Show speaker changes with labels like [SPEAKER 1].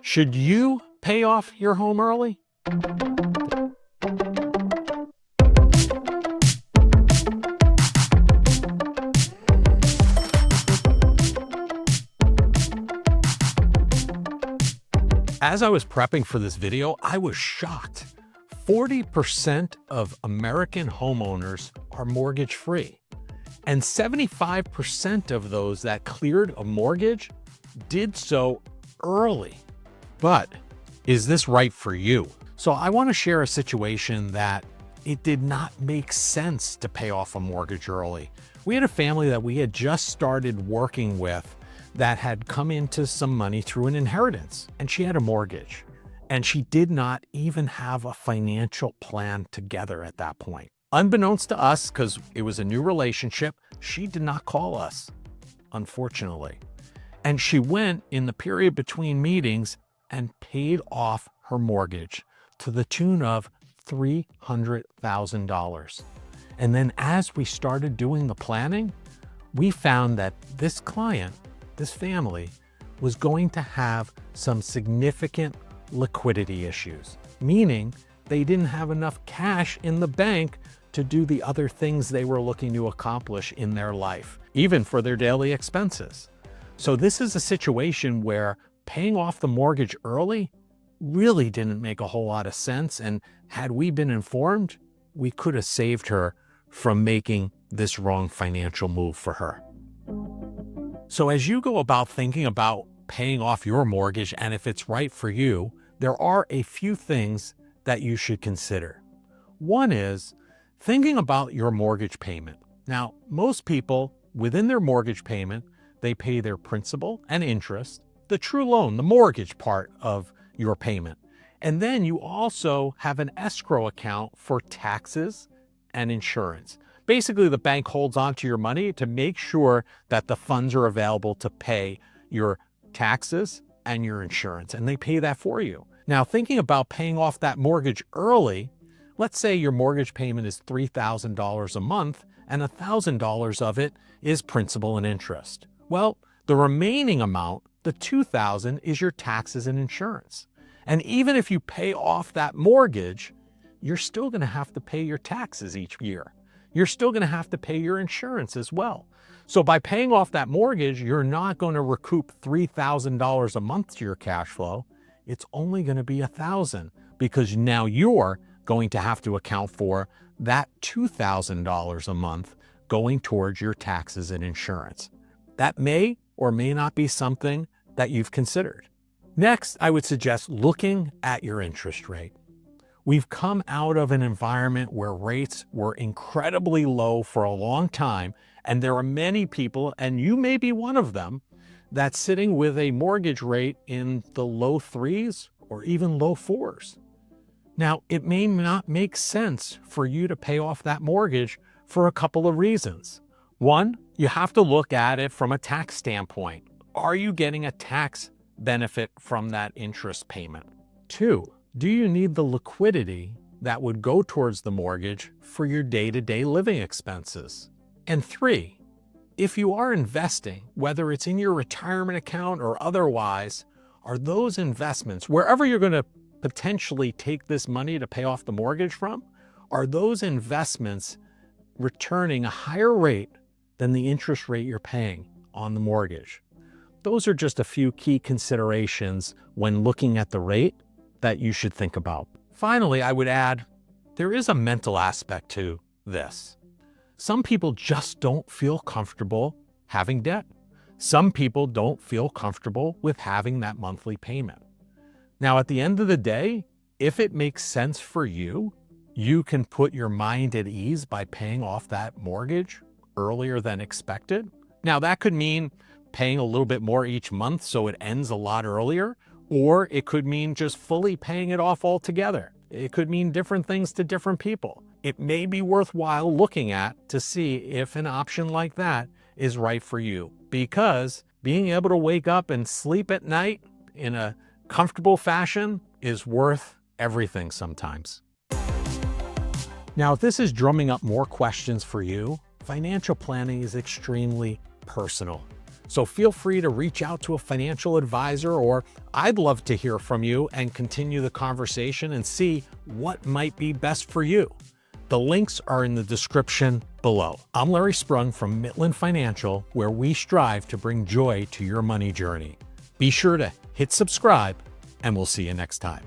[SPEAKER 1] Should you pay off your home early? As I was prepping for this video, I was shocked. 40% of American homeowners are mortgage-free, and 75% of those that cleared a mortgage did so early. But is this right for you? So I want to share a situation that it did not make sense to pay off a mortgage early. We had a family that we had just started working with that had come into some money through an inheritance, and she had a mortgage, and she did not even have a financial plan together at that point. Unbeknownst to us, because it was a new relationship, she did not call us, unfortunately. And she went in the period between meetings and paid off her mortgage to the tune of $300,000. And then as we started doing the planning, we found that this client, this family, was going to have some significant liquidity issues, meaning they didn't have enough cash in the bank to do the other things they were looking to accomplish in their life, even for their daily expenses. So this is a situation where paying off the mortgage early really didn't make a whole lot of sense. And had we been informed, we could have saved her from making this wrong financial move for her. So as you go about thinking about paying off your mortgage and if it's right for you, there are a few things that you should consider. One is thinking about your mortgage payment. Now, most people within their mortgage payment, they pay their principal and interest, the true loan, the mortgage part of your payment. And then you also have an escrow account for taxes and insurance. Basically, the bank holds onto your money to make sure that the funds are available to pay your taxes and your insurance, and they pay that for you. Now, thinking about paying off that mortgage early, let's say your mortgage payment is $3,000 a month and $1,000 of it is principal and interest. Well, the remaining amount, the $2,000, is your taxes and insurance. And even if you pay off that mortgage, you're still going to have to pay your taxes each year. You're still going to have to pay your insurance as well. So by paying off that mortgage, you're not going to recoup $3,000 a month to your cash flow. It's only going to be $1,000 because now you're going to have to account for that $2,000 a month going towards your taxes and insurance. That may or may not be something that you've considered. Next, I would suggest looking at your interest rate. We've come out of an environment where rates were incredibly low for a long time, and there are many people, and you may be one of them, that's sitting with a mortgage rate in the low 3s or even low 4s. Now, it may not make sense for you to pay off that mortgage for a couple of reasons. One, you have to look at it from a tax standpoint. Are you getting a tax benefit from that interest payment? Two, do you need the liquidity that would go towards the mortgage for your day-to-day living expenses? And three, if you are investing, whether it's in your retirement account or otherwise, are those investments, wherever you're going to potentially take this money to pay off the mortgage from, are those investments returning a higher rate than the interest rate you're paying on the mortgage? Those are just a few key considerations when looking at the rate that you should think about. Finally, I would add, there is a mental aspect to this. Some people just don't feel comfortable having debt. Some people don't feel comfortable with having that monthly payment. Now, at the end of the day, if it makes sense for you, you can put your mind at ease by paying off that mortgage earlier than expected. Now, that could mean paying a little bit more each month so it ends a lot earlier, or it could mean just fully paying it off altogether. It could mean different things to different people. It may be worthwhile looking at to see if an option like that is right for you, because being able to wake up and sleep at night in a comfortable fashion is worth everything sometimes. Now, if this is drumming up more questions for you, financial planning is extremely personal. So feel free to reach out to a financial advisor, or I'd love to hear from you and continue the conversation and see what might be best for you. The links are in the description below. I'm Larry Sprung from Mitlin Financial, where we strive to bring joy to your money journey. Be sure to hit subscribe, and we'll see you next time.